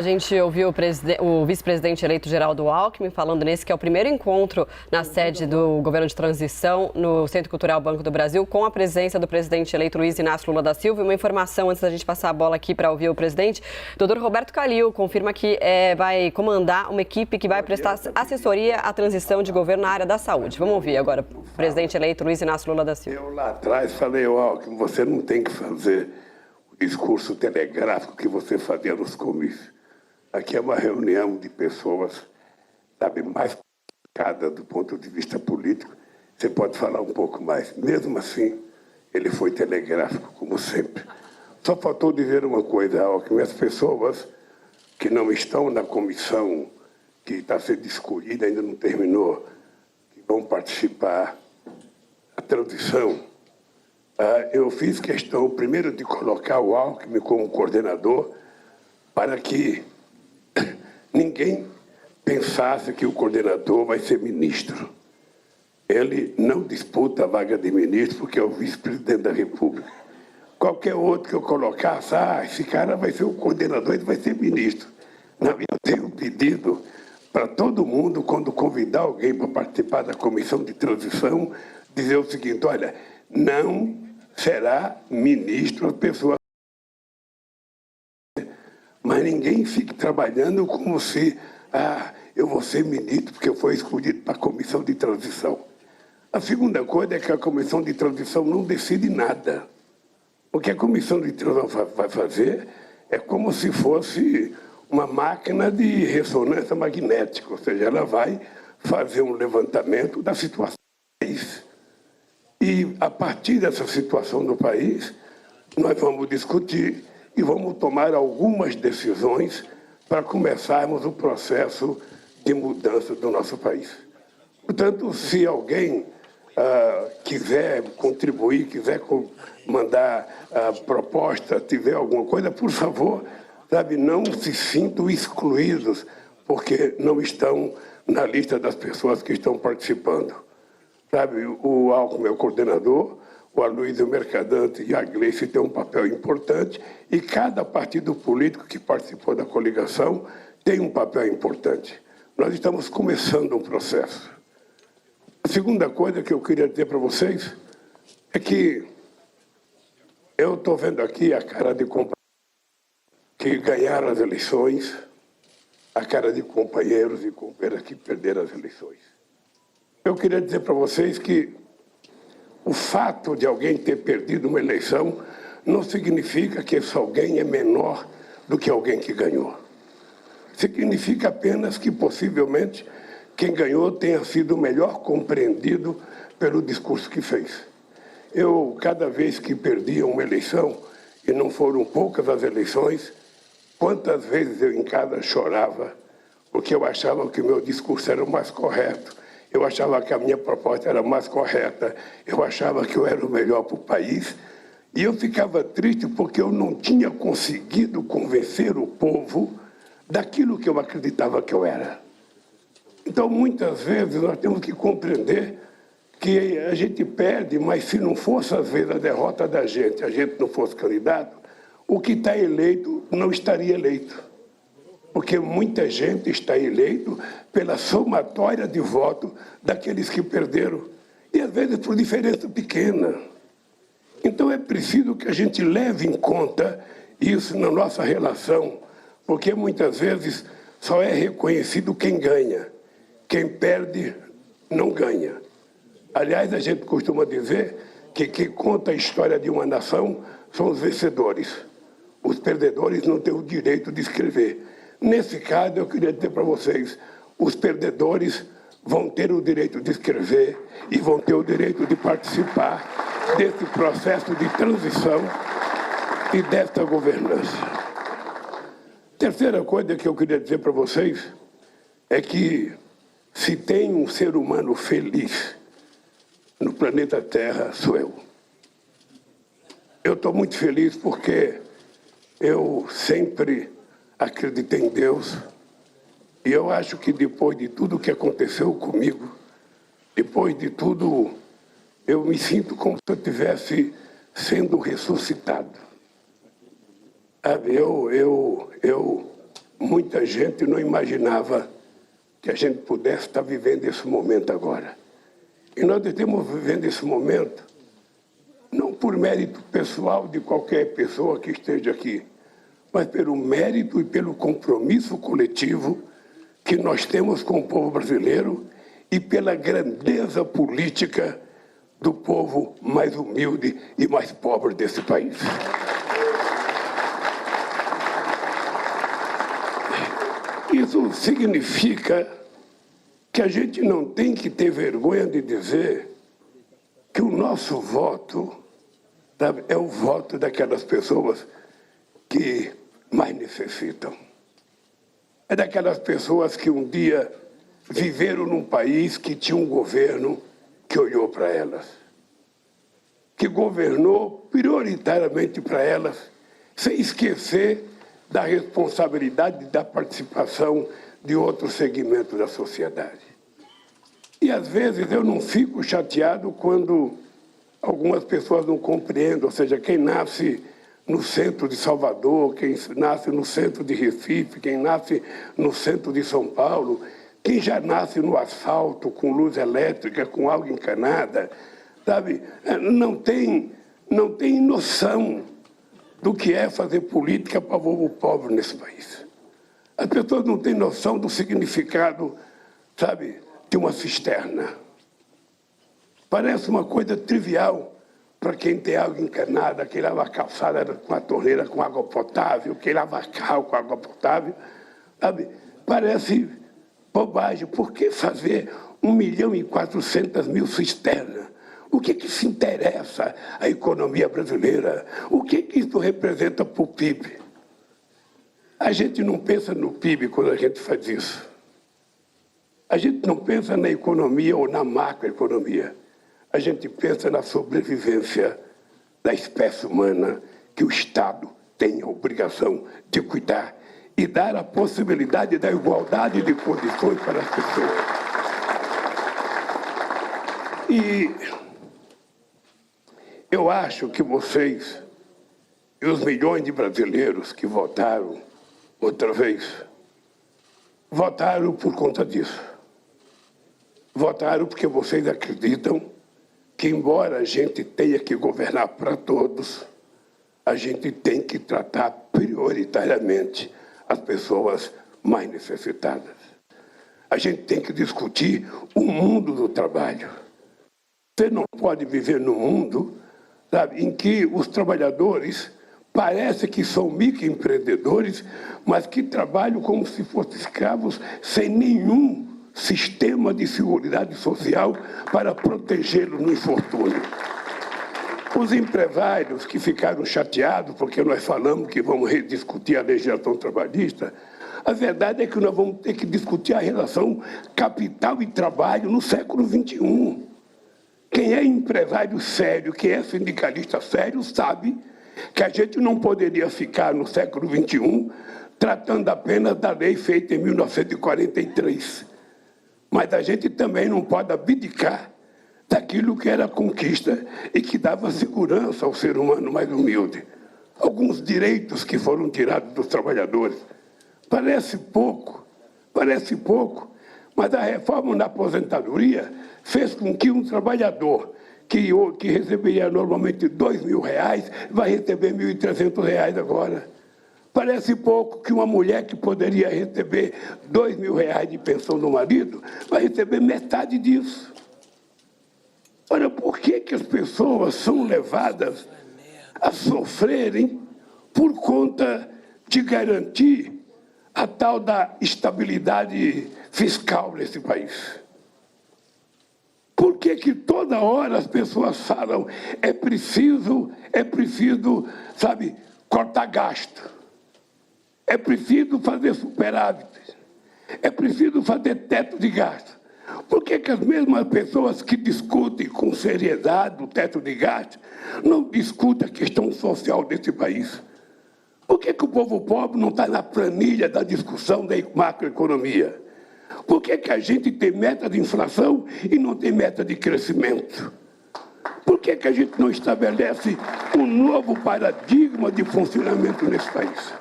A gente ouviu o vice-presidente eleito Geraldo Alckmin falando nesse que é o primeiro encontro na sede do governo de transição no Centro Cultural Banco do Brasil, com a presença do presidente eleito Luiz Inácio Lula da Silva. E uma informação antes da gente passar a bola aqui para ouvir o presidente: o Dr. Roberto Calil confirma que vai comandar uma equipe que vai prestar assessoria à transição de governo na área da saúde. Vamos ouvir agora o presidente eleito Luiz Inácio Lula da Silva. Eu lá atrás falei, Alckmin, você não tem que fazer o discurso telegráfico que você fazia nos comícios. Aqui é uma reunião de pessoas, sabe, mais qualificadas do ponto de vista político. Você pode falar um pouco mais. Mesmo assim, ele foi telegráfico, como sempre. Só faltou dizer uma coisa, Alckmin: as pessoas que não estão na comissão que está sendo escolhida, ainda não terminou, que vão participar da transição, eu fiz questão, primeiro, de colocar o Alckmin como coordenador, para que ninguém pensasse que o coordenador vai ser ministro. Ele não disputa a vaga de ministro porque é o vice-presidente da República. Qualquer outro que eu colocasse, esse cara vai ser o coordenador, ele vai ser ministro. Não, eu tenho pedido para todo mundo, quando convidar alguém para participar da comissão de transição, dizer o seguinte: olha, não será ministro a pessoa, mas ninguém fique trabalhando como se eu vou ser ministro porque eu fui escolhido para a comissão de transição. A segunda coisa é que a comissão de transição não decide nada. O que a comissão de transição vai fazer é como se fosse uma máquina de ressonância magnética, ou seja, ela vai fazer um levantamento da situação do país. E, a partir dessa situação do país, nós vamos discutir e vamos tomar algumas decisões para começarmos o processo de mudança do nosso país. Portanto, se alguém quiser contribuir, quiser mandar proposta, tiver alguma coisa, por favor, sabe, não se sintam excluídos, porque não estão na lista das pessoas que estão participando. Sabe, o Alckmin é o coordenador, o Aloysio Mercadante e a Gleice têm um papel importante, e cada partido político que participou da coligação tem um papel importante. Nós estamos começando um processo. A segunda coisa que eu queria dizer para vocês é que eu estou vendo aqui a cara de companheiros que ganharam as eleições, a cara de companheiros e companheiras que perderam as eleições. Eu queria dizer para vocês que o fato de alguém ter perdido uma eleição não significa que esse alguém é menor do que alguém que ganhou. Significa apenas que, possivelmente, quem ganhou tenha sido melhor compreendido pelo discurso que fez. Eu, cada vez que perdia uma eleição, e não foram poucas as eleições, quantas vezes eu em casa chorava, porque eu achava que o meu discurso era o mais correto. Eu achava que a minha proposta era mais correta, eu achava que eu era o melhor para o país, e eu ficava triste porque eu não tinha conseguido convencer o povo daquilo que eu acreditava que eu era. Então, muitas vezes, nós temos que compreender que a gente perde, mas se não fosse, às vezes, a derrota da gente, a gente não fosse candidato, o que está eleito não estaria eleito. Porque muita gente está eleito pela somatória de voto daqueles que perderam, e às vezes por diferença pequena. Então é preciso que a gente leve em conta isso na nossa relação, porque muitas vezes só é reconhecido quem ganha, quem perde não ganha. Aliás, a gente costuma dizer que quem conta a história de uma nação são os vencedores. Os perdedores não têm o direito de escrever. Nesse caso, eu queria dizer para vocês, os perdedores vão ter o direito de escrever e vão ter o direito de participar desse processo de transição e desta governança. Terceira coisa que eu queria dizer para vocês é que, se tem um ser humano feliz no planeta Terra, sou eu. Eu estou muito feliz porque eu sempre acreditei em Deus, e eu acho que depois de tudo que aconteceu comigo, depois de tudo, eu me sinto como se eu estivesse sendo ressuscitado. Eu muita gente não imaginava que a gente pudesse estar vivendo esse momento agora. E nós estamos vivendo esse momento não por mérito pessoal de qualquer pessoa que esteja aqui, mas pelo mérito e pelo compromisso coletivo que nós temos com o povo brasileiro e pela grandeza política do povo mais humilde e mais pobre desse país. Isso significa que a gente não tem que ter vergonha de dizer que o nosso voto é o voto daquelas pessoas que mais necessitam. É daquelas pessoas que um dia viveram num país que tinha um governo que olhou para elas, que governou prioritariamente para elas, sem esquecer da responsabilidade da participação de outros segmentos da sociedade. E, às vezes, eu não fico chateado quando algumas pessoas não compreendem, ou seja, quem nasce no centro de Salvador, quem nasce no centro de Recife, quem nasce no centro de São Paulo, quem já nasce no asfalto, com luz elétrica, com água encanada, sabe? Não tem noção do que é fazer política para o povo pobre nesse país. As pessoas não têm noção do significado, sabe, de uma cisterna. Parece uma coisa trivial para quem tem água encanada, quem lava a calçada com a torneira com água potável, quem lava carro com água potável, sabe? Parece bobagem. Por que fazer 1.400.000 cisternas? O que se interessa à economia brasileira? O que isso representa para o PIB? A gente não pensa no PIB quando a gente faz isso. A gente não pensa na economia ou na macroeconomia. A gente pensa na sobrevivência da espécie humana que o Estado tem a obrigação de cuidar e dar a possibilidade da igualdade de condições para as pessoas. E eu acho que vocês e os milhões de brasileiros que votaram outra vez, votaram por conta disso. Votaram porque vocês acreditam que, embora a gente tenha que governar para todos, a gente tem que tratar prioritariamente as pessoas mais necessitadas. A gente tem que discutir o mundo do trabalho. Você não pode viver num mundo, sabe, em que os trabalhadores parece que são microempreendedores, mas que trabalham como se fossem escravos, sem nenhum sistema de seguridade social para protegê-los no infortúnio. Os empresários que ficaram chateados porque nós falamos que vamos rediscutir a legislação trabalhista, a verdade é que nós vamos ter que discutir a relação capital e trabalho no século XXI. Quem é empresário sério, quem é sindicalista sério, sabe que a gente não poderia ficar no século XXI tratando apenas da lei feita em 1943. Mas a gente também não pode abdicar daquilo que era conquista e que dava segurança ao ser humano mais humilde. Alguns direitos que foram tirados dos trabalhadores. Parece pouco, mas a reforma na aposentadoria fez com que um trabalhador que receberia normalmente R$2.000 vai receber R$1.300 agora. Parece pouco que uma mulher que poderia receber R$2.000 de pensão do marido vai receber metade disso. Ora, por que as pessoas são levadas a sofrerem por conta de garantir a tal da estabilidade fiscal nesse país? Por que toda hora as pessoas falam é preciso, sabe, cortar gasto? É preciso fazer superávit, é preciso fazer teto de gasto. Por que as mesmas pessoas que discutem com seriedade o teto de gasto não discutem a questão social desse país? Por que o povo pobre não está na planilha da discussão da macroeconomia? Por que a gente tem meta de inflação e não tem meta de crescimento? Por que a gente não estabelece um novo paradigma de funcionamento nesse país?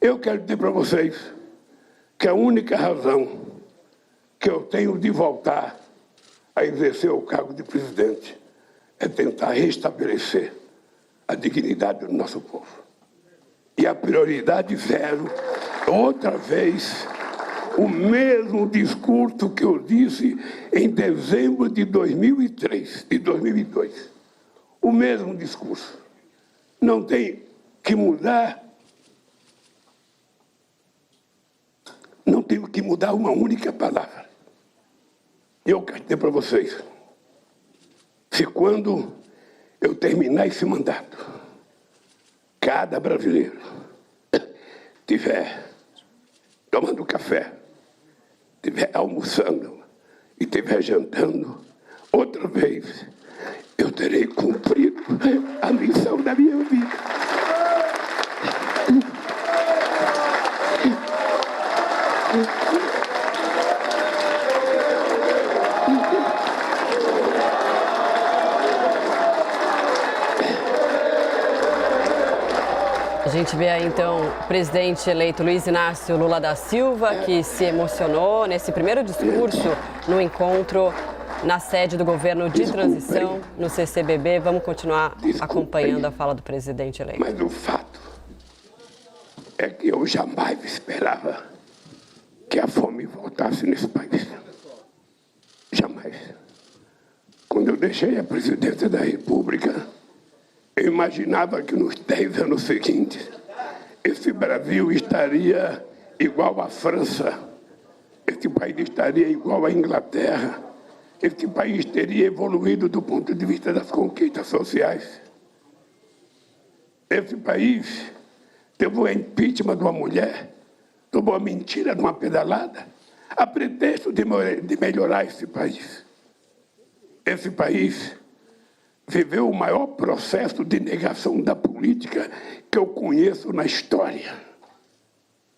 Eu quero dizer para vocês que a única razão que eu tenho de voltar a exercer o cargo de presidente é tentar restabelecer a dignidade do nosso povo. E a prioridade zero, outra vez, o mesmo discurso que eu disse em dezembro de 2003 e 2002. O mesmo discurso. Não tem que mudar. Não tenho que mudar uma única palavra. Eu quero dizer para vocês, se quando eu terminar esse mandato, cada brasileiro estiver tomando café, estiver almoçando e estiver jantando, outra vez eu terei cumprido a missão da minha vida. A gente vê aí, então, o presidente eleito Luiz Inácio Lula da Silva, que se emocionou nesse primeiro discurso no encontro na sede do governo de transição, no CCBB. Vamos continuar acompanhando a fala do presidente eleito. Mas o fato é que eu jamais esperava que a fome voltasse nesse país. Jamais. Quando eu deixei a presidência da República, eu imaginava que nos 10 anos seguintes, esse Brasil estaria igual à França, esse país estaria igual à Inglaterra, esse país teria evoluído do ponto de vista das conquistas sociais. Esse país teve o impeachment de uma mulher, teve uma mentira de uma pedalada, a pretexto de melhorar esse país. Esse país viveu o maior processo de negação da política que eu conheço na história.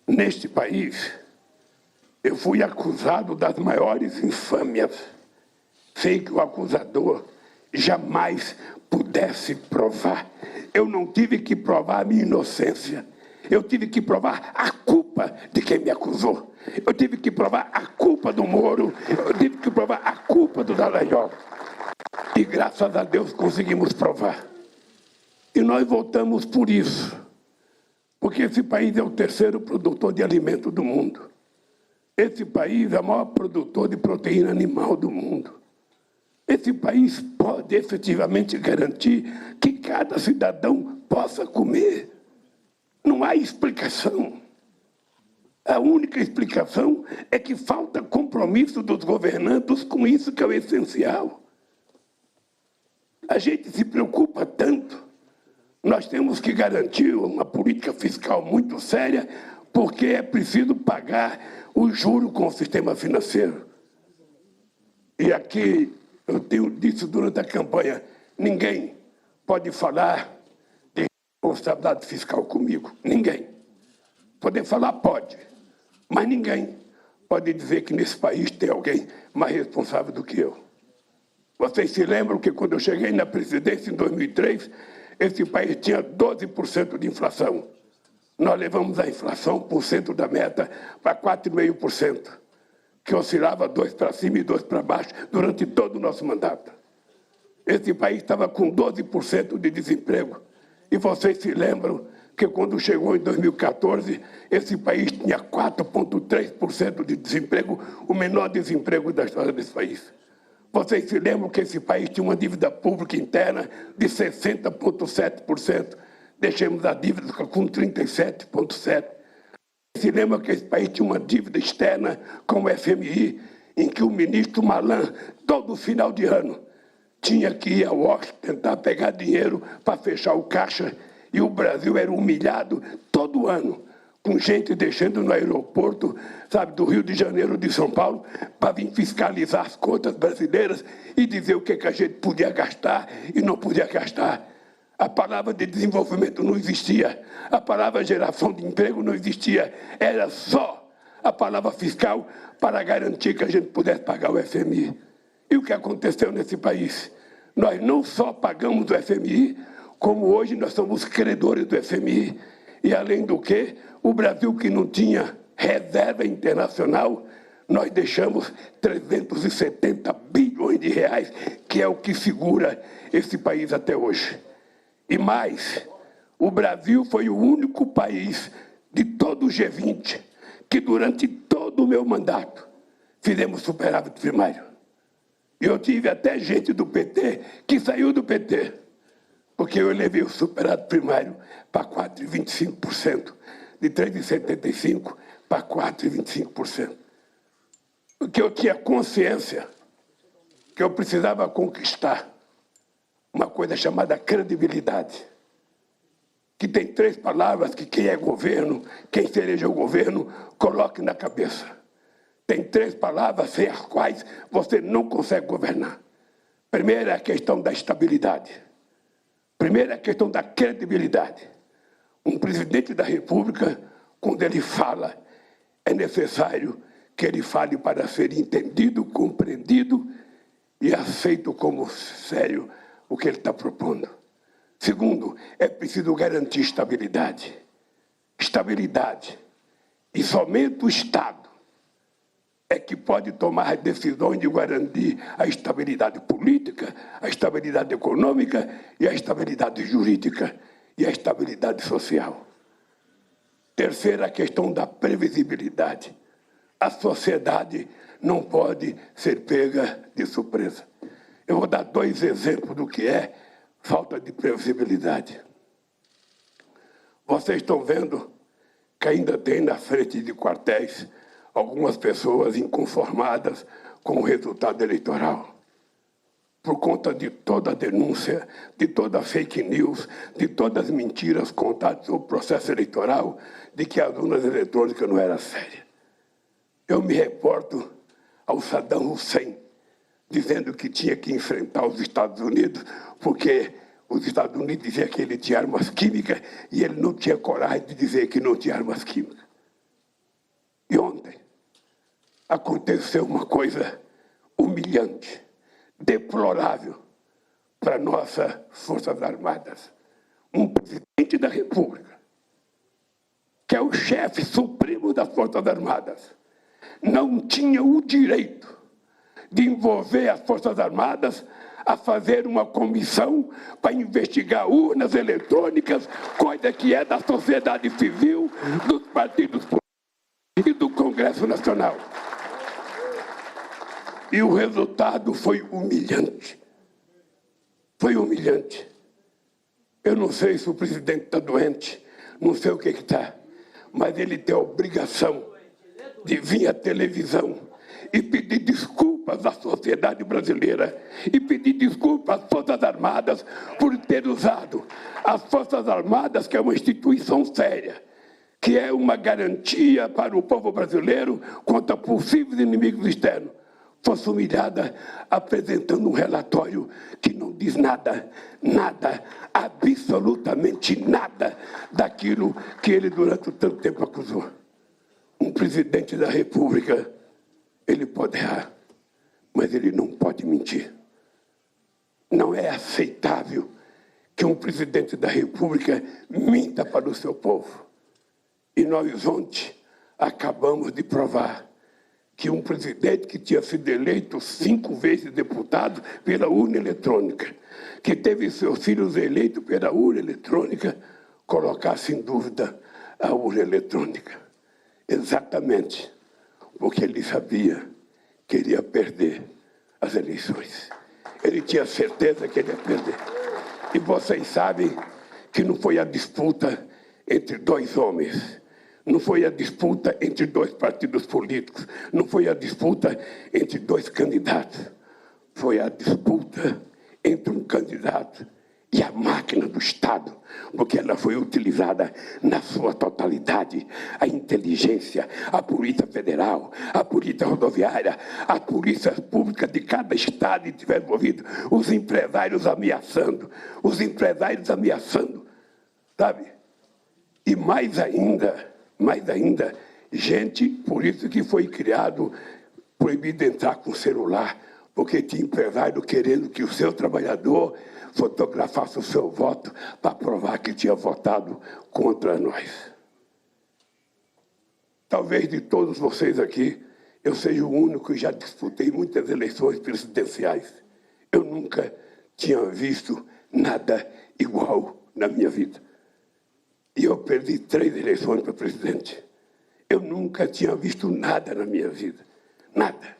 Neste país, eu fui acusado das maiores infâmias, sem que o acusador jamais pudesse provar. Eu não tive que provar a minha inocência. Eu tive que provar a culpa de quem me acusou. Eu tive que provar a culpa do Moro. Eu tive que provar a culpa do Dallagnol. E graças a Deus conseguimos provar. E nós votamos por isso. Porque esse país é o terceiro produtor de alimento do mundo. Esse país é o maior produtor de proteína animal do mundo. Esse país pode efetivamente garantir que cada cidadão possa comer. Não há explicação. A única explicação é que falta compromisso dos governantes com isso que é o essencial. A gente se preocupa tanto. Nós temos que garantir uma política fiscal muito séria, porque é preciso pagar o juro com o sistema financeiro. E aqui, eu tenho dito durante a campanha, ninguém pode falar de responsabilidade fiscal comigo. Ninguém. Poder falar pode, mas ninguém pode dizer que nesse país tem alguém mais responsável do que eu. Vocês se lembram que quando eu cheguei na presidência em 2003, esse país tinha 12% de inflação. Nós levamos a inflação por cento da meta para 4,5%, que oscilava 2 para cima e 2 para baixo durante todo o nosso mandato. Esse país estava com 12% de desemprego. E vocês se lembram que quando chegou em 2014, esse país tinha 4,3% de desemprego, o menor desemprego da história desse país. Vocês se lembram que esse país tinha uma dívida pública interna de 60,7%. Deixamos a dívida com 37,7%. Se lembra que esse país tinha uma dívida externa com o FMI, em que o ministro Malan, todo final de ano, tinha que ir a Washington tentar pegar dinheiro para fechar o caixa, e o Brasil era humilhado todo ano, com gente deixando no aeroporto, sabe, do Rio de Janeiro, de São Paulo, para vir fiscalizar as contas brasileiras e dizer o que a gente podia gastar e não podia gastar. A palavra de desenvolvimento não existia, a palavra geração de emprego não existia, era só a palavra fiscal para garantir que a gente pudesse pagar o FMI. E o que aconteceu nesse país? Nós não só pagamos o FMI, como hoje nós somos credores do FMI. E, além do que, o Brasil, que não tinha reserva internacional, nós deixamos 370 bilhões de reais, que é o que segura esse país até hoje. E mais, o Brasil foi o único país de todo o G20 que, durante todo o meu mandato, fizemos superávit primário. E eu tive até gente do PT que saiu do PT, porque eu elevei o superávit primário para 4,25%, de 3,75% para 4,25%. Porque eu tinha consciência que eu precisava conquistar uma coisa chamada credibilidade, que tem 3 palavras que quem é governo, quem se eleja o governo, coloque na cabeça. Tem 3 palavras sem as quais você não consegue governar. Primeiro é a questão da estabilidade. Primeiro é a questão da credibilidade. Um presidente da República, quando ele fala, é necessário que ele fale para ser entendido, compreendido e aceito como sério o que ele está propondo. Segundo, é preciso garantir estabilidade. Estabilidade. E somente o Estado é que pode tomar decisões de garantir a estabilidade política, a estabilidade econômica e a estabilidade jurídica e a estabilidade social. Terceira, a questão da previsibilidade. A sociedade não pode ser pega de surpresa. Eu vou dar 2 exemplos do que é falta de previsibilidade. Vocês estão vendo que ainda tem na frente de quartéis algumas pessoas inconformadas com o resultado eleitoral, por conta de toda a denúncia, de toda a fake news, de todas as mentiras contadas sobre o processo eleitoral, de que as urnas eletrônicas não eram sérias. Eu me reporto ao Saddam Hussein, dizendo que tinha que enfrentar os Estados Unidos, porque os Estados Unidos diziam que ele tinha armas químicas e ele não tinha coragem de dizer que não tinha armas químicas. E ontem aconteceu uma coisa humilhante, deplorável para nossas Forças Armadas. Um presidente da República, que é o chefe supremo das Forças Armadas, não tinha o direito de envolver as Forças Armadas a fazer uma comissão para investigar urnas eletrônicas, coisa que é da sociedade civil, dos partidos políticos e do Congresso Nacional. E o resultado foi humilhante. Foi humilhante. Eu não sei se o presidente está doente, não sei o que está, mas ele tem a obrigação de vir à televisão e pedir desculpas à sociedade brasileira e pedir desculpas às Forças Armadas por ter usado as Forças Armadas, que é uma instituição séria, que é uma garantia para o povo brasileiro contra possíveis inimigos externos, fosse humilhada apresentando um relatório que não diz nada, nada, absolutamente nada daquilo que ele durante tanto tempo acusou. Um presidente da República, ele pode errar, mas ele não pode mentir. Não é aceitável que um presidente da República minta para o seu povo. E nós ontem acabamos de provar que um presidente que tinha sido eleito 5 vezes deputado pela urna eletrônica, que teve seus filhos eleitos pela urna eletrônica, colocasse em dúvida a urna eletrônica. Exatamente porque ele sabia que ele ia perder as eleições. Ele tinha certeza que ele ia perder. E vocês sabem que não foi a disputa entre 2 homens, não foi a disputa entre 2 partidos políticos, não foi a disputa entre 2 candidatos, foi a disputa entre um candidato e a máquina do Estado, porque ela foi utilizada na sua totalidade. A inteligência, a Polícia Federal, a Polícia Rodoviária, a Polícia Pública de cada estado que estiver envolvido, os empresários ameaçando, sabe? E mais ainda, gente, por isso que foi criado, proibido entrar com celular, porque tinha empresário querendo que o seu trabalhador fotografasse o seu voto para provar que tinha votado contra nós. Talvez de todos vocês aqui, eu seja o único que já disputei muitas eleições presidenciais. Eu nunca tinha visto nada igual na minha vida. E eu perdi 3 eleições para presidente. Eu nunca tinha visto nada na minha vida. Nada.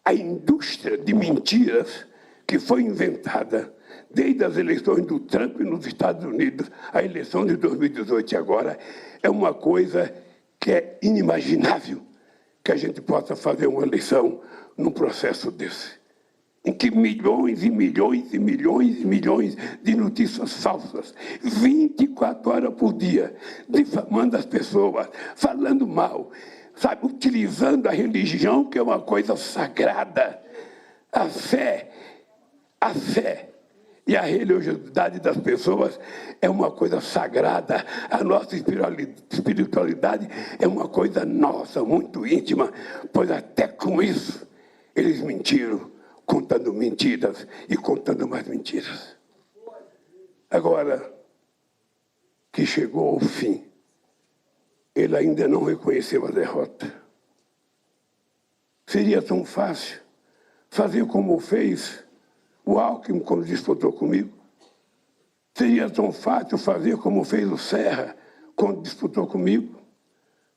A indústria de mentiras que foi inventada desde as eleições do Trump nos Estados Unidos, a eleição de 2018 e agora, é uma coisa que é inimaginável que a gente possa fazer uma eleição num processo desse, em que milhões e milhões e milhões e milhões de notícias falsas, 24 horas por dia, difamando as pessoas, falando mal, sabe, utilizando a religião, que é uma coisa sagrada, a fé e a religiosidade das pessoas é uma coisa sagrada. A nossa espiritualidade é uma coisa nossa, muito íntima, pois até com isso eles mentiram, contando mentiras e contando mais mentiras. Agora que chegou ao fim, ele ainda não reconheceu a derrota. Seria tão fácil fazer como fez o Alckmin quando disputou comigo. Seria tão fácil fazer como fez o Serra quando disputou comigo.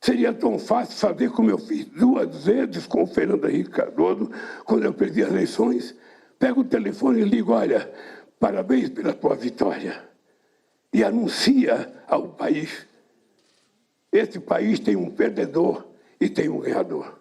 Seria tão fácil fazer como eu fiz 2 vezes com o Fernando Henrique Cardoso, quando eu perdi as eleições. Pego o telefone e ligo: olha, parabéns pela tua vitória. E anuncia ao país: esse país tem um perdedor e tem um ganhador.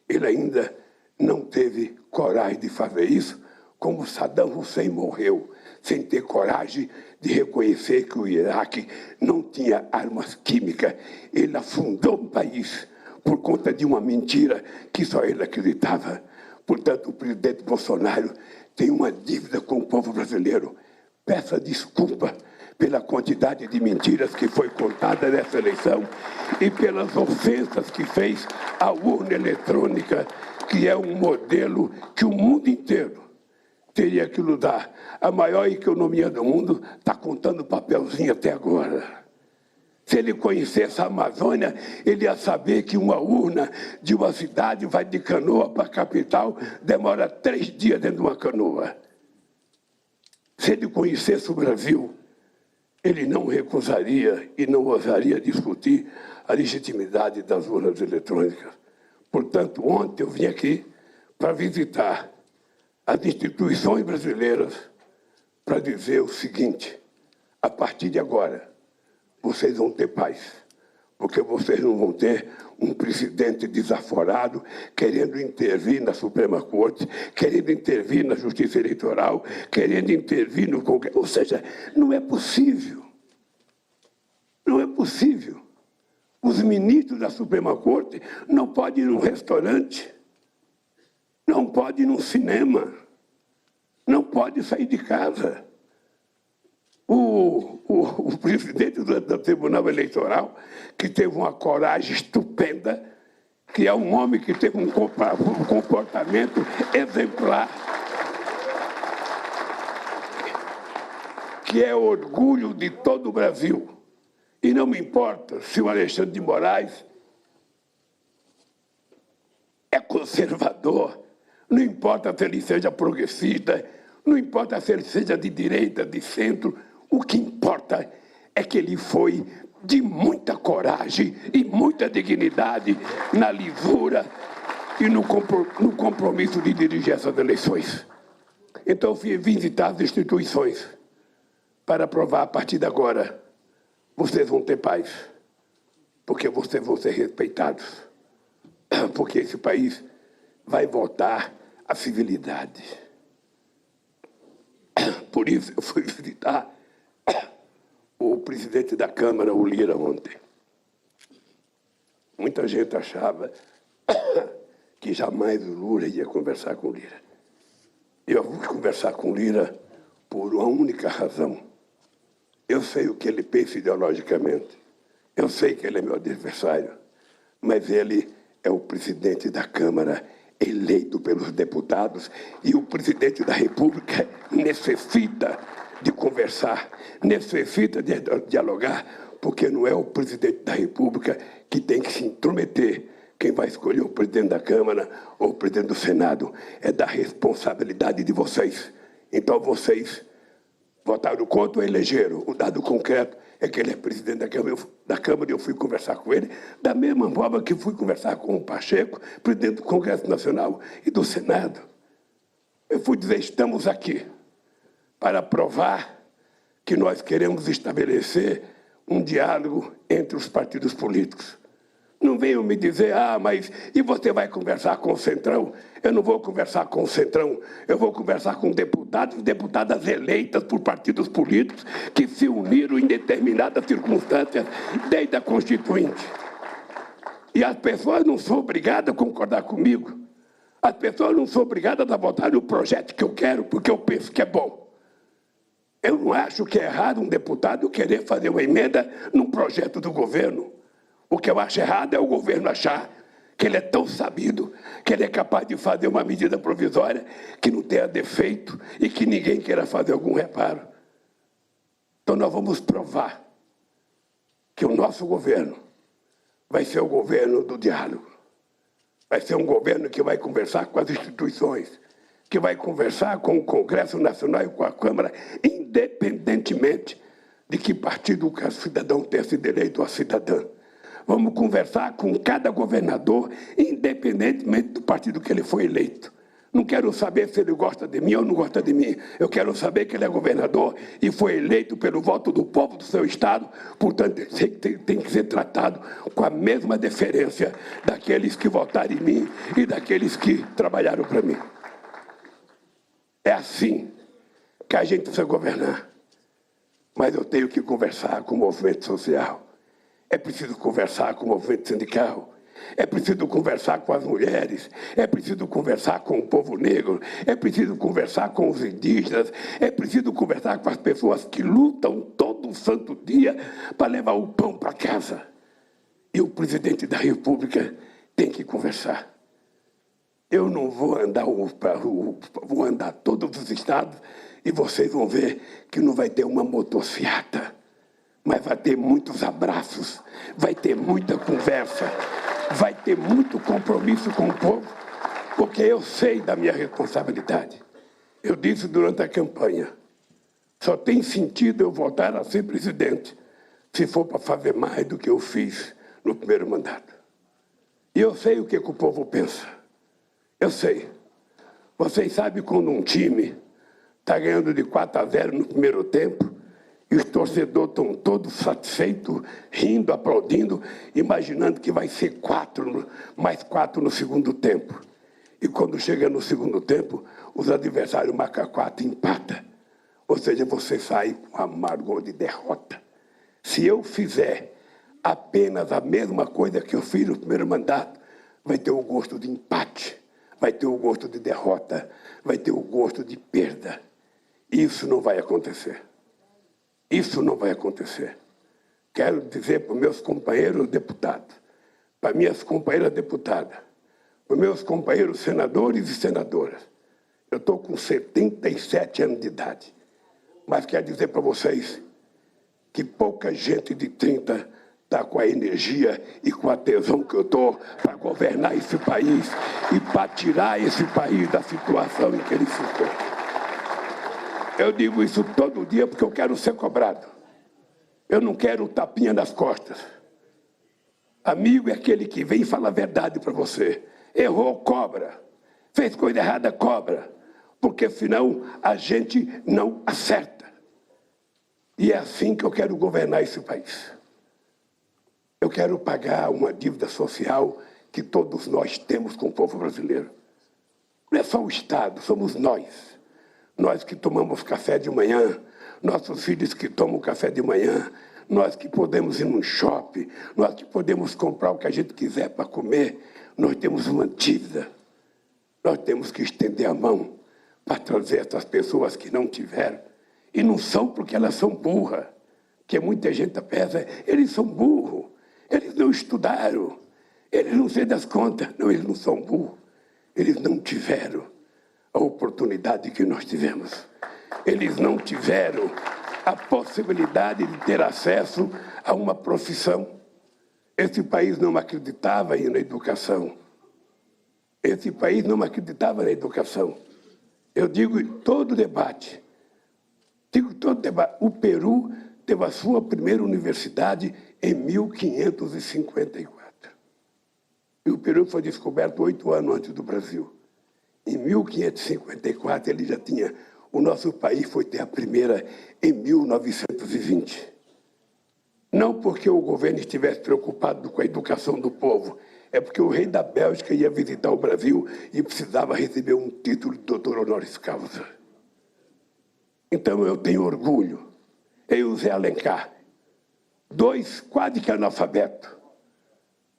Ele ainda não teve coragem de fazer isso, como Saddam Hussein morreu, sem ter coragem de reconhecer que o Iraque não tinha armas químicas. Ele afundou o país por conta de uma mentira que só ele acreditava. Portanto, o presidente Bolsonaro tem uma dívida com o povo brasileiro. Peça desculpa pela quantidade de mentiras que foi contada nessa eleição e pelas ofensas que fez à urna eletrônica, que é um modelo que o mundo inteiro teria que lutar. A maior economia do mundo está contando papelzinho até agora. Se ele conhecesse a Amazônia, ele ia saber que uma urna de uma cidade vai de canoa para a capital, demora 3 dias dentro de uma canoa. Se ele conhecesse o Brasil, ele não recusaria e não ousaria discutir a legitimidade das urnas eletrônicas. Portanto, ontem eu vim aqui para visitar as instituições brasileiras para dizer o seguinte: a partir de agora, vocês vão ter paz, porque vocês não vão ter um presidente desaforado querendo intervir na Suprema Corte, querendo intervir na Justiça Eleitoral, querendo intervir no Congresso. Ou seja, não é possível. Não é possível. Os ministros da Suprema Corte não podem ir num restaurante, não podem ir num cinema, não podem sair de casa. O presidente do Tribunal Eleitoral, que teve uma coragem estupenda, que é um homem que teve um comportamento exemplar, que é orgulho de todo o Brasil. E não me importa se o Alexandre de Moraes é conservador, não importa se ele seja progressista, não importa se ele seja de direita, de centro, o que importa é que ele foi de muita coragem e muita dignidade na lisura e no compromisso de dirigir essas eleições. Então, eu vim visitar as instituições para provar, a partir de agora, vocês vão ter paz, porque vocês vão ser respeitados, porque esse país vai voltar à civilidade. Por isso, eu fui visitar o presidente da Câmara, o Lira, ontem. Muita gente achava que jamais o Lula ia conversar com o Lira. Eu fui conversar com o Lira por uma única razão. Eu sei o que ele pensa ideologicamente. Eu sei que ele é meu adversário. Mas ele é o presidente da Câmara, eleito pelos deputados, e o presidente da República necessita de conversar, necessita de dialogar, porque não é o presidente da República que tem que se intrometer. Quem vai escolher o presidente da Câmara ou o presidente do Senado é da responsabilidade de vocês. Então, vocês votaram contra ou elegeram. O dado concreto é que ele é presidente da Câmara e eu fui conversar com ele, da mesma forma que fui conversar com o Pacheco, presidente do Congresso Nacional e do Senado. Eu fui dizer, estamos aqui para provar que nós queremos estabelecer um diálogo entre os partidos políticos. Não venham me dizer, mas e você vai conversar com o Centrão? Eu não vou conversar com o Centrão, eu vou conversar com deputados e deputadas eleitas por partidos políticos que se uniram em determinadas circunstâncias desde a Constituinte. E as pessoas não são obrigadas a concordar comigo. As pessoas não são obrigadas a votar no projeto que eu quero, porque eu penso que é bom. Eu não acho que é errado um deputado querer fazer uma emenda num projeto do governo. O que eu acho errado é o governo achar que ele é tão sabido, que ele é capaz de fazer uma medida provisória que não tenha defeito e que ninguém queira fazer algum reparo. Então nós vamos provar que o nosso governo vai ser o governo do diálogo. Vai ser um governo que vai conversar com as instituições, que vai conversar com o Congresso Nacional e com a Câmara, independentemente de que partido o cidadão tenha sido eleito ou a cidadã. Vamos conversar com cada governador, independentemente do partido que ele foi eleito. Não quero saber se ele gosta de mim ou não gosta de mim. Eu quero saber que ele é governador e foi eleito pelo voto do povo do seu estado, portanto, tem que ser tratado com a mesma deferência daqueles que votaram em mim e daqueles que trabalharam para mim. É assim que a gente precisa governar. Mas eu tenho que conversar com o movimento social. É preciso conversar com o movimento sindical, é preciso conversar com as mulheres, é preciso conversar com o povo negro, é preciso conversar com os indígenas, é preciso conversar com as pessoas que lutam todo santo dia para levar o pão para casa. E o presidente da República tem que conversar. Eu não vou andar, vou andar todos os estados e vocês vão ver que não vai ter uma motociata. Mas vai ter muitos abraços, vai ter muita conversa, vai ter muito compromisso com o povo, porque eu sei da minha responsabilidade. Eu disse durante a campanha, só tem sentido eu voltar a ser presidente se for para fazer mais do que eu fiz no primeiro mandato. E eu sei o que o povo pensa. Eu sei. Vocês sabem quando um time está ganhando de 4-0 no primeiro tempo, e os torcedores estão todos satisfeitos, rindo, aplaudindo, imaginando que vai ser mais 4 no segundo tempo. E quando chega no segundo tempo, os adversários marcam 4 e empata. Ou seja, você sai com amargor de derrota. Se eu fizer apenas a mesma coisa que eu fiz no primeiro mandato, vai ter o gosto de empate, vai ter o gosto de derrota, vai ter o gosto de perda. Isso não vai acontecer. Isso não vai acontecer. Quero dizer para os meus companheiros deputados, para minhas companheiras deputadas, para os meus companheiros senadores e senadoras, eu estou com 77 anos de idade, mas quero dizer para vocês que pouca gente de 30 está com a energia e com a tesão que eu estou para governar esse país e para tirar esse país da situação em que ele ficou. Eu digo isso todo dia porque eu quero ser cobrado. Eu não quero tapinha nas costas. Amigo é aquele que vem e fala a verdade para você. Errou, cobra. Fez coisa errada, cobra. Porque senão a gente não acerta. E é assim que eu quero governar esse país. Eu quero pagar uma dívida social que todos nós temos com o povo brasileiro. Não é só o Estado, somos nós. Nós que tomamos café de manhã, nossos filhos que tomam café de manhã, nós que podemos ir num shopping, nós que podemos comprar o que a gente quiser para comer, nós temos uma dívida. Nós temos que estender a mão para trazer essas pessoas que não tiveram. E não são porque elas são burras, que muita gente pensa, eles são burros, eles não estudaram, eles não sei das contas. Não, eles não são burros. eles não tiveram a oportunidade que nós tivemos. Eles não tiveram a possibilidade de ter acesso a uma profissão. Esse país não acreditava na educação. Esse país não acreditava na educação. Eu digo em todo debate, o Peru teve a sua primeira universidade em 1554. E o Peru foi descoberto 8 anos antes do Brasil. Em 1554, ele já tinha... O nosso país foi ter a primeira em 1920. Não porque o governo estivesse preocupado com a educação do povo, é porque o rei da Bélgica ia visitar o Brasil e precisava receber um título de doutor honoris causa. Então eu tenho orgulho. Eu e o Zé Alencar, 2 quase que analfabetos,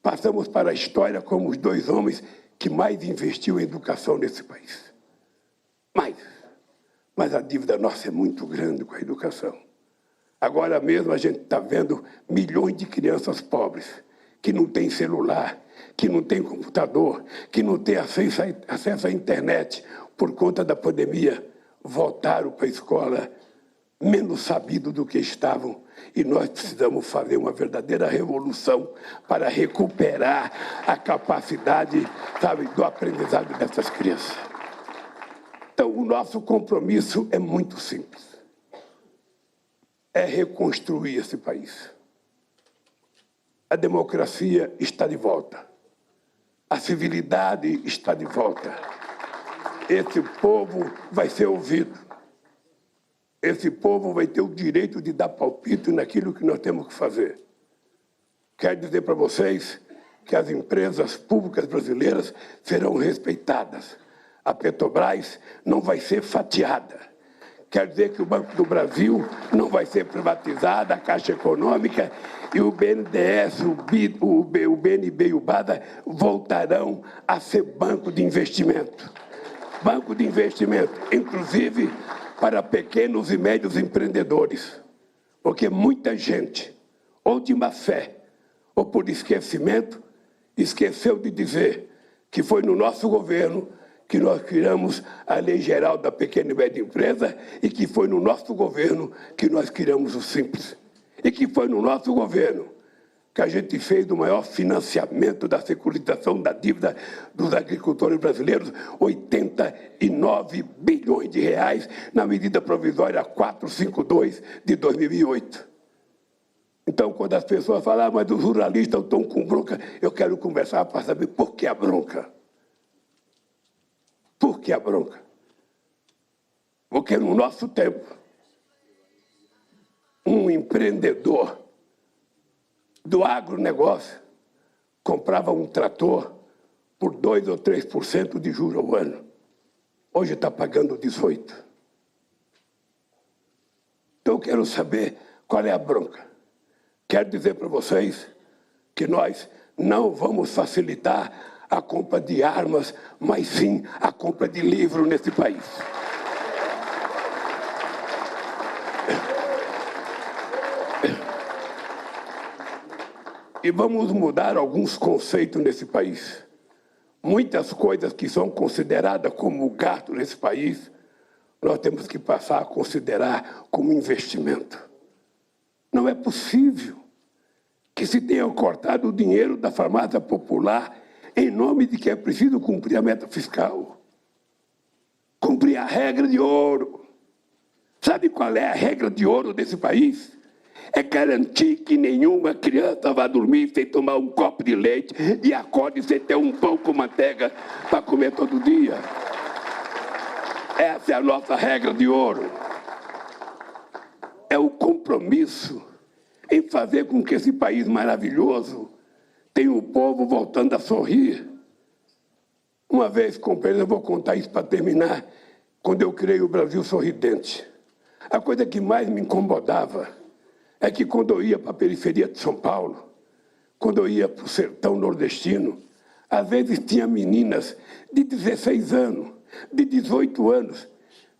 passamos para a história como os 2 homens que mais investiu em educação nesse país. Mas a dívida nossa é muito grande com a educação. Agora mesmo a gente está vendo milhões de crianças pobres, que não têm celular, que não têm computador, que não têm acesso à internet por conta da pandemia, voltaram para a escola menos sabidos do que estavam. E nós precisamos fazer uma verdadeira revolução para recuperar a capacidade, do aprendizado dessas crianças. Então, o nosso compromisso é muito simples. É reconstruir esse país. A democracia está de volta. A civilidade está de volta. Esse povo vai ser ouvido. Esse povo vai ter o direito de dar palpite naquilo que nós temos que fazer. Quero dizer para vocês que as empresas públicas brasileiras serão respeitadas. A Petrobras não vai ser fatiada. Quer dizer que o Banco do Brasil não vai ser privatizado, a Caixa Econômica e o BNDES, o BNB e o BADA voltarão a ser banco de investimento. Banco de investimento, inclusive para pequenos e médios empreendedores. Porque muita gente, ou de má fé, ou por esquecimento, esqueceu de dizer que foi no nosso governo que nós criamos a Lei Geral da Pequena e Média Empresa e que foi no nosso governo que nós criamos o Simples. E que foi no nosso governo que a gente fez o maior financiamento da securitização da dívida dos agricultores brasileiros, 89 bilhões de reais na medida provisória 452 de 2008. Então, quando as pessoas falam, mas os ruralistas estão com bronca, eu quero conversar para saber por que a bronca. Por que a bronca? Porque no nosso tempo, um empreendedor do agronegócio comprava um trator por 2 ou 3% de juros ao ano. Hoje está pagando 18%. Então eu quero saber qual é a bronca. Quero dizer para vocês que nós não vamos facilitar a compra de armas, mas sim a compra de livro nesse país. E vamos mudar alguns conceitos nesse país. Muitas coisas que são consideradas como gasto nesse país, nós temos que passar a considerar como investimento. Não é possível que se tenha cortado o dinheiro da farmácia popular em nome de que é preciso cumprir a meta fiscal. Cumprir a regra de ouro. Sabe qual é a regra de ouro desse país? É garantir que nenhuma criança vá dormir sem tomar um copo de leite e acorde sem ter um pão com manteiga para comer todo dia. Essa é a nossa regra de ouro. É o compromisso em fazer com que esse país maravilhoso tenha o povo voltando a sorrir. Uma vez, companheiro, eu vou contar isso para terminar, quando eu criei o Brasil Sorridente. A coisa que mais me incomodava é que quando eu ia para a periferia de São Paulo, quando eu ia para o sertão nordestino, às vezes tinha meninas de 16 anos, de 18 anos,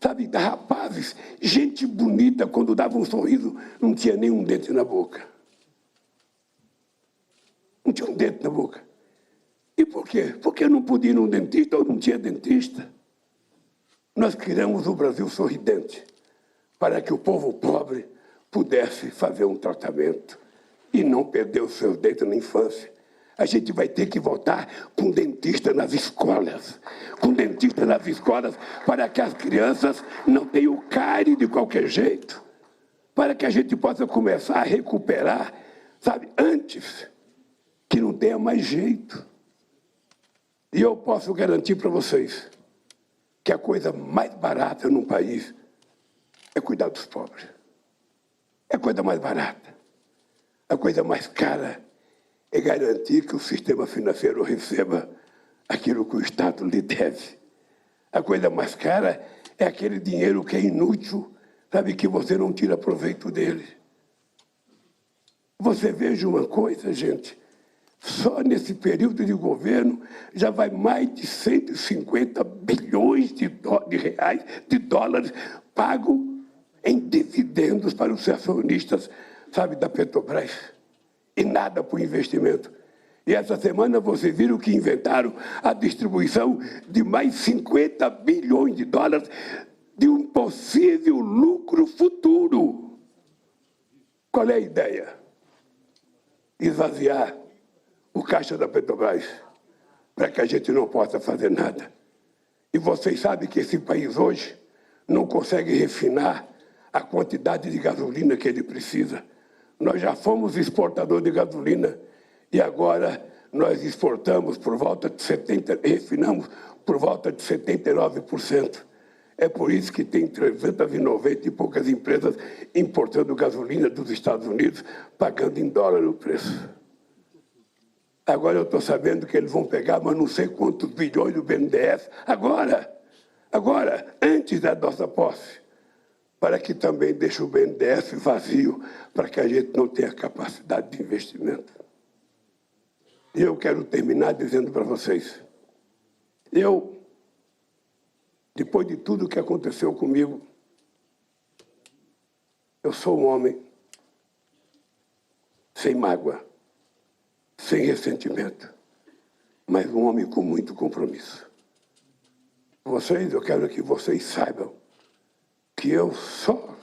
sabe, rapazes, gente bonita, quando dava um sorriso, não tinha nenhum dente na boca. Não tinha um dente na boca. E por quê? Porque eu não podia ir num dentista ou não tinha dentista. Nós criamos o Brasil sorridente para que o povo pobre pudesse fazer um tratamento e não perder os seus dentes na infância. A gente vai ter que voltar com dentista nas escolas, para que as crianças não tenham cárie de qualquer jeito, para que a gente possa começar a recuperar, sabe, antes que não tenha mais jeito. E eu posso garantir para vocês que a coisa mais barata num país é cuidar dos pobres. É a coisa mais barata. A coisa mais cara é garantir que o sistema financeiro receba aquilo que o Estado lhe deve. A coisa mais cara é aquele dinheiro que é inútil, sabe, que você não tira proveito dele. Você veja uma coisa, gente, só nesse período de governo já vai mais de 150 bilhões de dólares pago em dividendos para os acionistas, sabe, da Petrobras. E nada para o investimento. E essa semana vocês viram que inventaram a distribuição de mais 50 bilhões de dólares de um possível lucro futuro. Qual é a ideia? Esvaziar o caixa da Petrobras para que a gente não possa fazer nada. E vocês sabem que esse país hoje não consegue refinar a quantidade de gasolina que ele precisa. Nós já fomos exportador de gasolina e agora nós exportamos por volta de refinamos por volta de 79%. É por isso que tem 390 e poucas empresas importando gasolina dos Estados Unidos, pagando em dólar o preço. Agora eu estou sabendo que eles vão pegar, mas não sei quantos bilhões do BNDES, agora, antes da nossa posse, para que também deixe o BNDES vazio, para que a gente não tenha capacidade de investimento. E eu quero terminar dizendo para vocês, depois de tudo que aconteceu comigo, eu sou um homem sem mágoa, sem ressentimento, mas um homem com muito compromisso. Eu quero que vocês saibam que eu só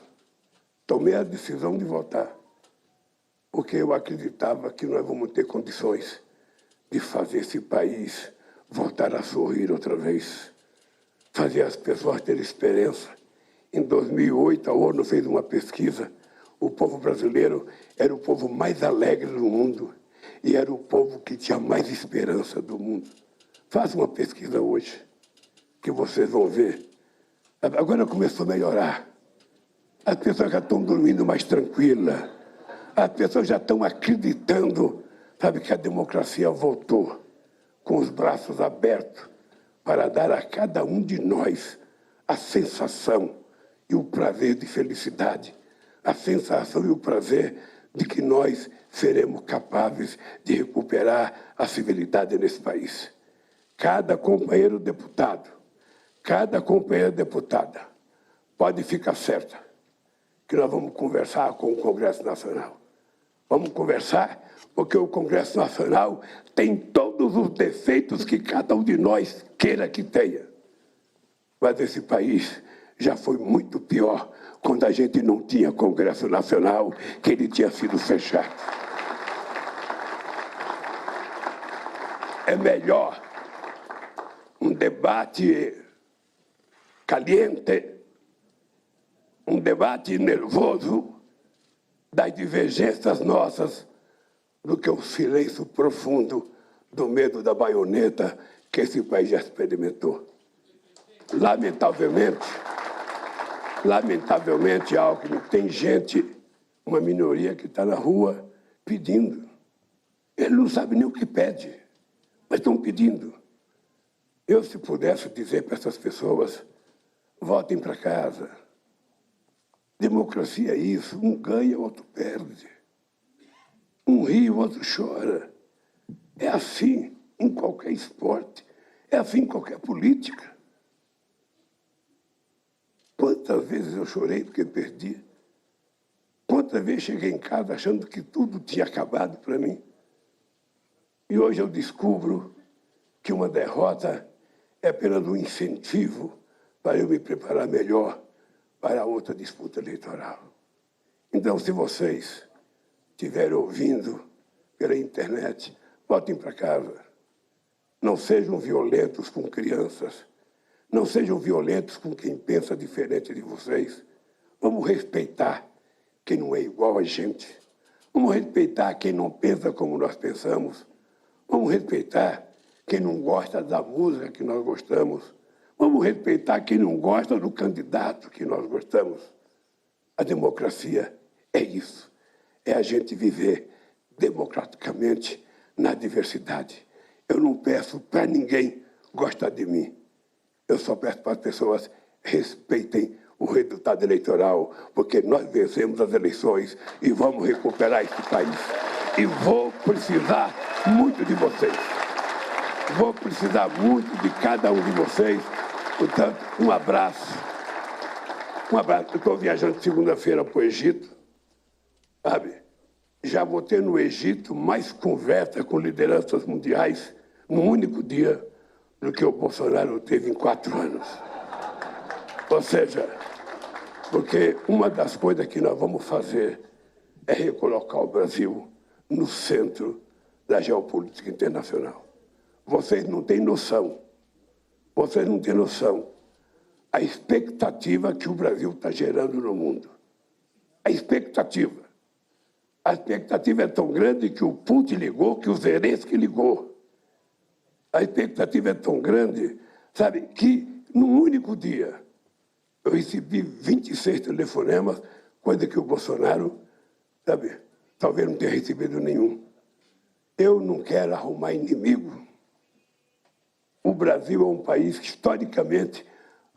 tomei a decisão de votar porque eu acreditava que nós vamos ter condições de fazer esse país voltar a sorrir outra vez, fazer as pessoas terem esperança. Em 2008, a ONU fez uma pesquisa, o povo brasileiro era o povo mais alegre do mundo e era o povo que tinha mais esperança do mundo. Faça uma pesquisa hoje, que vocês vão ver. Agora começou a melhorar. As pessoas já estão dormindo mais tranquilas. As pessoas já estão acreditando, sabe, que a democracia voltou com os braços abertos para dar a cada um de nós a sensação e o prazer de felicidade, a sensação e o prazer de que nós seremos capazes de recuperar a civilidade nesse país. Cada companheiro deputado, cada companheira deputada pode ficar certa que nós vamos conversar com o Congresso Nacional. Vamos conversar porque o Congresso Nacional tem todos os defeitos que cada um de nós queira que tenha. Mas esse país já foi muito pior quando a gente não tinha Congresso Nacional, que ele tinha sido fechado. É melhor um debate caliente, um debate nervoso das divergências nossas do que o silêncio profundo do medo da baioneta que esse país já experimentou. Lamentavelmente, Alckmin, tem gente, uma minoria que está na rua pedindo. Ele não sabe nem o que pede, mas estão pedindo. Eu, se pudesse dizer para essas pessoas, voltem para casa. Democracia é isso, um ganha, o outro perde. Um ri, o outro chora. É assim em qualquer esporte, é assim em qualquer política. Quantas vezes eu chorei porque perdi? Quantas vezes cheguei em casa achando que tudo tinha acabado para mim? E hoje eu descubro que uma derrota é apenas um incentivo para eu me preparar melhor para outra disputa eleitoral. Então, se vocês estiverem ouvindo pela internet, voltem para casa. Não sejam violentos com crianças. Não sejam violentos com quem pensa diferente de vocês. Vamos respeitar quem não é igual a gente. Vamos respeitar quem não pensa como nós pensamos. Vamos respeitar quem não gosta da música que nós gostamos. Vamos respeitar quem não gosta do candidato que nós gostamos. A democracia é isso. É a gente viver democraticamente na diversidade. Eu não peço para ninguém gostar de mim. Eu só peço para as pessoas respeitem o resultado eleitoral, porque nós vencemos as eleições e vamos recuperar esse país. E vou precisar muito de vocês. Vou precisar muito de cada um de vocês. Portanto, um abraço. Um abraço. Eu estou viajando segunda-feira para o Egito, sabe? Já vou ter no Egito mais conversa com lideranças mundiais num único dia do que o Bolsonaro teve em 4 anos. Ou seja, porque uma das coisas que nós vamos fazer é recolocar o Brasil no centro da geopolítica internacional. Vocês não têm noção. Vocês não têm noção a expectativa que o Brasil está gerando no mundo. A expectativa. A expectativa é tão grande que o Putin ligou, que o Zelensky ligou. A expectativa é tão grande, sabe, que num único dia eu recebi 26 telefonemas, coisa que o Bolsonaro, sabe, talvez não tenha recebido nenhum. Eu não quero arrumar inimigo. O Brasil é um país que, historicamente,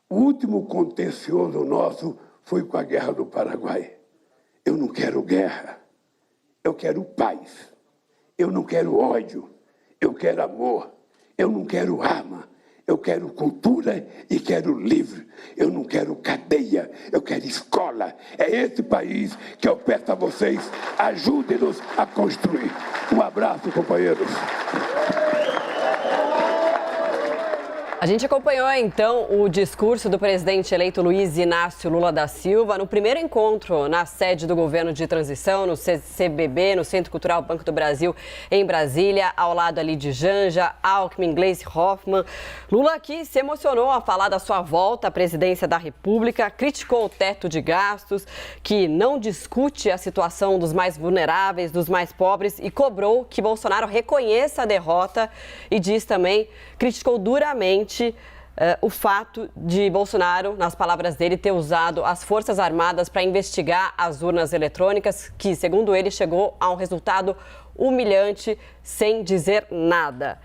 o último contencioso nosso foi com a Guerra do Paraguai. Eu não quero guerra, eu quero paz. Eu não quero ódio, eu quero amor. Eu não quero arma, eu quero cultura e quero livre. Eu não quero cadeia, eu quero escola. É esse país que eu peço a vocês, ajudem-nos a construir. Um abraço, companheiros. A gente acompanhou, então, o discurso do presidente eleito Luiz Inácio Lula da Silva no primeiro encontro na sede do governo de transição, no CCBB, no Centro Cultural Banco do Brasil, em Brasília, ao lado ali de Janja, Alckmin, Gleisi Hoffmann. Lula aqui se emocionou ao falar da sua volta à presidência da República, criticou o teto de gastos, que não discute a situação dos mais vulneráveis, dos mais pobres, e cobrou que Bolsonaro reconheça a derrota e diz também, criticou duramente o fato de Bolsonaro, nas palavras dele, ter usado as Forças Armadas para investigar as urnas eletrônicas, que, segundo ele, chegou a um resultado humilhante sem dizer nada.